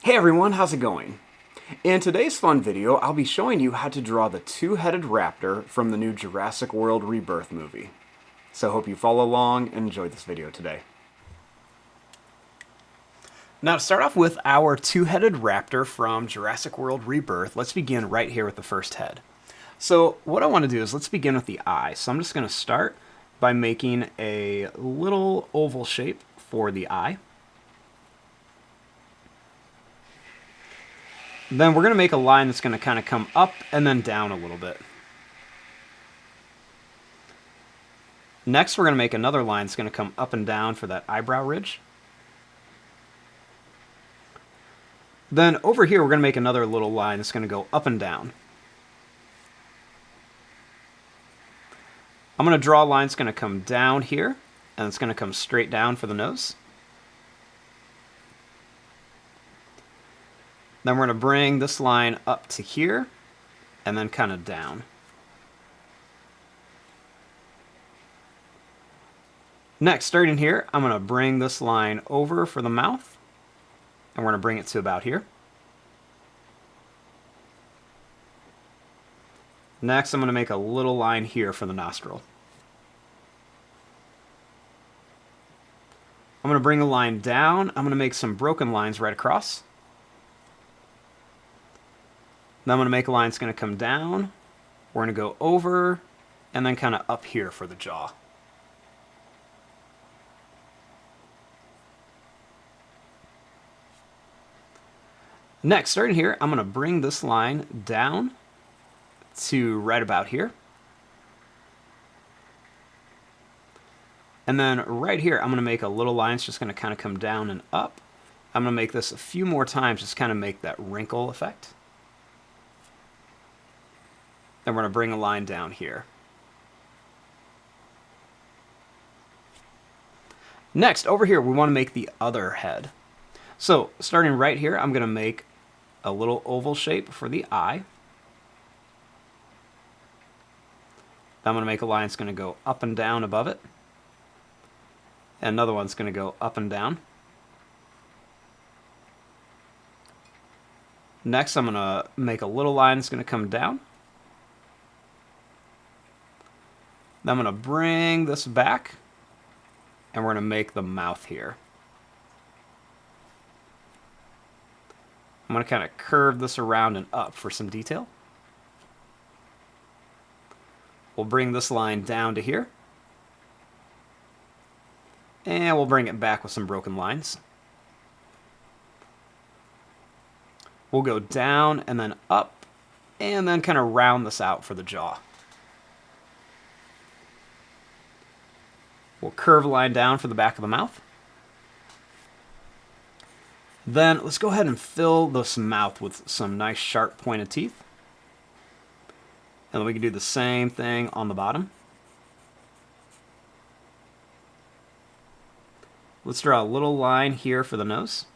Hey everyone, how's it going? In today's fun video, I'll be showing you how to draw the two-headed raptor from the new Jurassic World Rebirth movie. So hope you follow along and enjoy this video today. Now to start off with our two-headed raptor from Jurassic World Rebirth, let's begin right here with the first head. So what I want to do is let's begin with the eye. So I'm just going to start by making a little oval shape for the eye. Then we're going to make a line that's going to kind of come up and then down a little bit. Next, we're going to make another line that's going to come up and down for that eyebrow ridge. Then over here, we're going to make another little line that's going to go up and down. I'm going to draw a line that's going to come down here, and it's going to come straight down for the nose. Then we're going to bring this line up to here, and then kind of down. Next, starting here, I'm going to bring this line over for the mouth, and we're going to bring it to about here. Next, I'm going to make a little line here for the nostril. I'm going to bring a line down. I'm going to make some broken lines right across. Then I'm going to make a line that's going to come down. We're going to go over, and then kind of up here for the jaw. Next, starting here, I'm going to bring this line down to right about here. And then right here, I'm going to make a little line. It's just going to kind of come down and up. I'm going to make this a few more times, just kind of make that wrinkle effect. Then we're going to bring a line down here. Next, over here, we want to make the other head. So, starting right here, I'm going to make a little oval shape for the eye. Then I'm going to make a line that's going to go up and down above it. And another one's going to go up and down. Next, I'm going to make a little line that's going to come down. Then I'm going to bring this back, and we're going to make the mouth here. I'm going to kind of curve this around and up for some detail. We'll bring this line down to here. And we'll bring it back with some broken lines. We'll go down and then up, and then kind of round this out for the jaw. We'll curve a line down for the back of the mouth. Then let's go ahead and fill this mouth with some nice sharp pointed teeth. And then we can do the same thing on the bottom. Let's draw a little line here for the nose.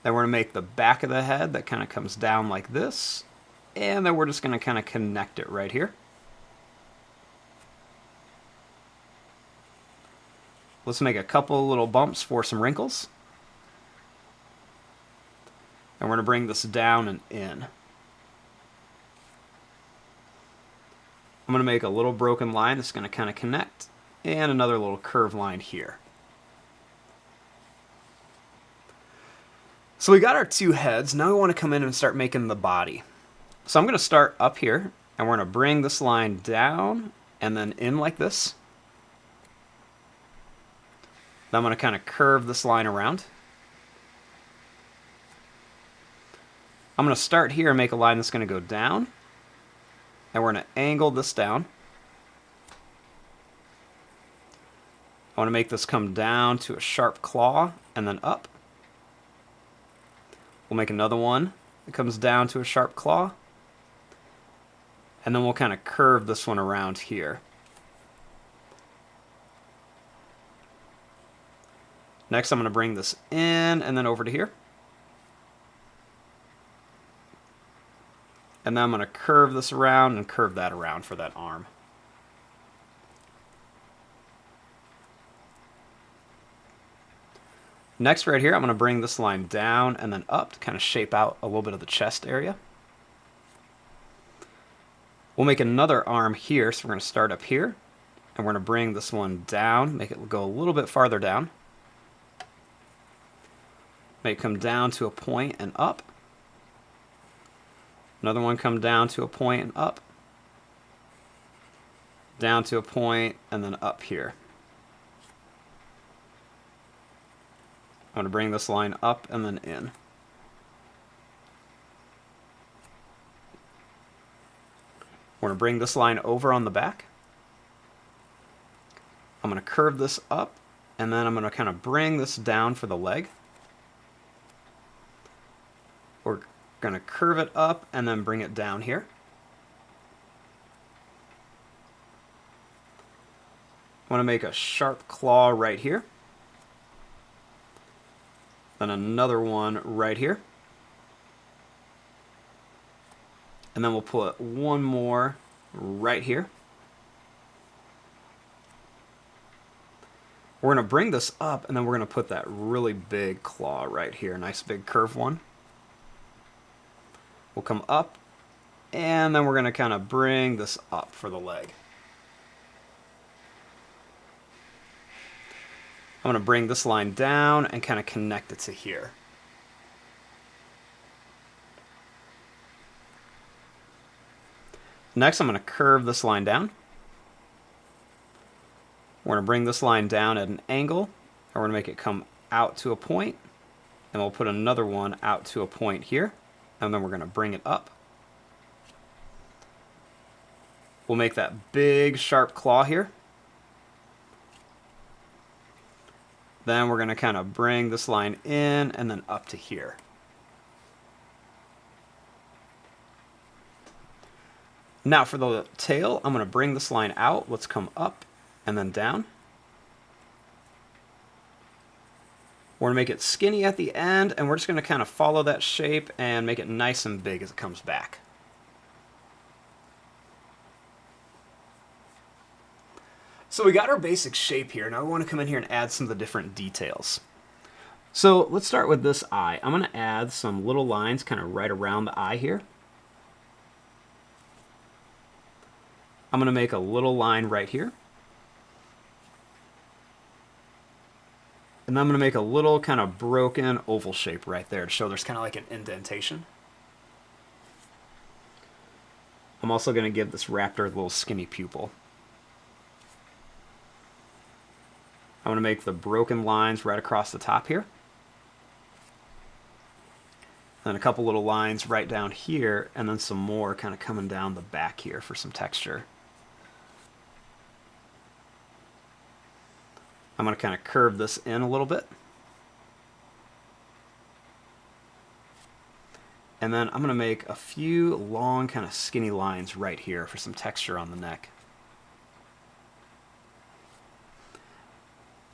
Then we're going to make the back of the head that kind of comes down like this. And then we're just going to kind of connect it right here. Let's make a couple little bumps for some wrinkles. And we're going to bring this down and in. I'm going to make a little broken line that's going to kind of connect, and another little curved line here. So we got our two heads. Now we want to come in and start making the body. So I'm going to start up here, and we're going to bring this line down and then in like this. Then I'm going to kind of curve this line around. I'm going to start here and make a line that's going to go down. And we're going to angle this down. I want to make this come down to a sharp claw and then up. We'll make another one that comes down to a sharp claw. And then we'll kind of curve this one around here. Next, I'm going to bring this in and then over to here. And then I'm going to curve this around and curve that around for that arm. Next, right here, I'm going to bring this line down and then up to kind of shape out a little bit of the chest area. We'll make another arm here, so we're going to start up here, and we're going to bring this one down, make it go a little bit farther down. Make it come down to a point and up. Another one come down to a point and up. Down to a point, and then up here. I'm going to bring this line up and then in. We're going to bring this line over on the back. I'm going to curve this up, and then I'm going to kind of bring this down for the leg. We're going to curve it up and then bring it down here. I want to make a sharp claw right here. Then another one right here. And then we'll put one more right here. We're going to bring this up, and then we're going to put that really big claw right here. Nice big curved one. We'll come up, and then we're going to kind of bring this up for the leg. I'm going to bring this line down and kind of connect it to here. Next, I'm going to curve this line down. We're going to bring this line down at an angle, and we're going to make it come out to a point, and we'll put another one out to a point here, and then we're going to bring it up. We'll make that big sharp claw here. Then we're going to kind of bring this line in and then up to here. Now for the tail, I'm going to bring this line out. Let's come up and then down. We're going to make it skinny at the end, and we're just going to kind of follow that shape and make it nice and big as it comes back. So we got our basic shape here. Now we want to come in here and add some of the different details. So let's start with this eye. I'm going to add some little lines kind of right around the eye here. I'm going to make a little line right here. And then I'm going to make a little kind of broken oval shape right there to show there's kind of like an indentation. I'm also going to give this raptor a little skinny pupil. I'm going to make the broken lines right across the top here. Then a couple little lines right down here, and then some more kind of coming down the back here for some texture. I'm going to kind of curve this in a little bit. And then I'm going to make a few long kind of skinny lines right here for some texture on the neck.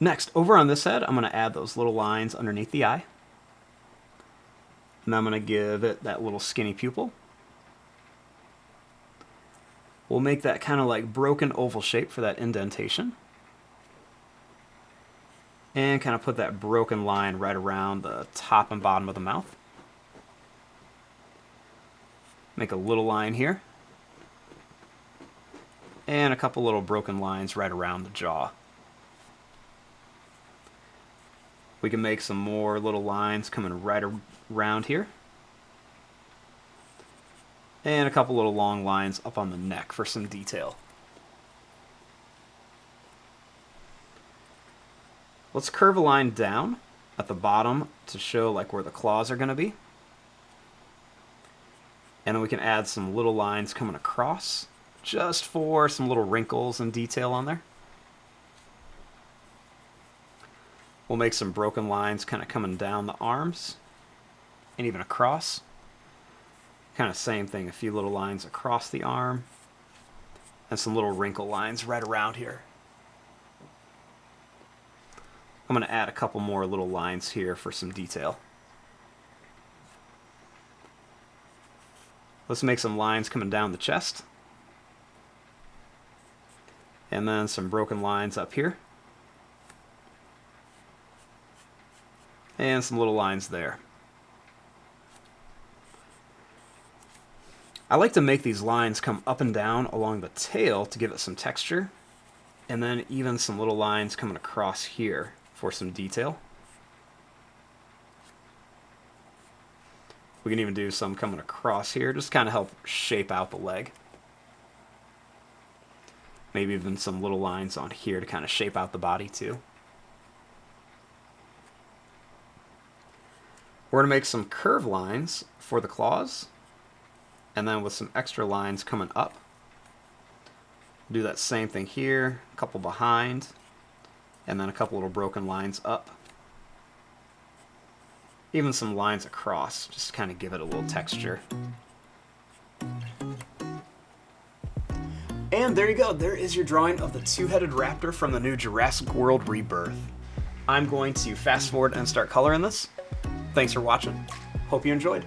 Next, over on this head, I'm going to add those little lines underneath the eye. And I'm going to give it that little skinny pupil. We'll make that kind of like broken oval shape for that indentation. And kind of put that broken line right around the top and bottom of the mouth. Make a little line here. And a couple little broken lines right around the jaw. We can make some more little lines coming right around here. And a couple little long lines up on the neck for some detail. Let's curve a line down at the bottom to show like where the claws are going to be. And then we can add some little lines coming across just for some little wrinkles and detail on there. We'll make some broken lines kind of coming down the arms and even across. Kind of same thing, a few little lines across the arm and some little wrinkle lines right around here. I'm going to add a couple more little lines here for some detail. Let's make some lines coming down the chest. And then some broken lines up here. And some little lines there. I like to make these lines come up and down along the tail to give it some texture. And then even some little lines coming across here for some detail. We can even do some coming across here, just kind of help shape out the leg. Maybe even some little lines on here to kind of shape out the body too. We're going to make some curve lines for the claws, and then with some extra lines coming up. Do that same thing here, a couple behind, and then a couple little broken lines up. Even some lines across, just to kind of give it a little texture. And there you go, there is your drawing of the two-headed raptor from the new Jurassic World Rebirth. I'm going to fast forward and start coloring this. Thanks for watching. Hope you enjoyed.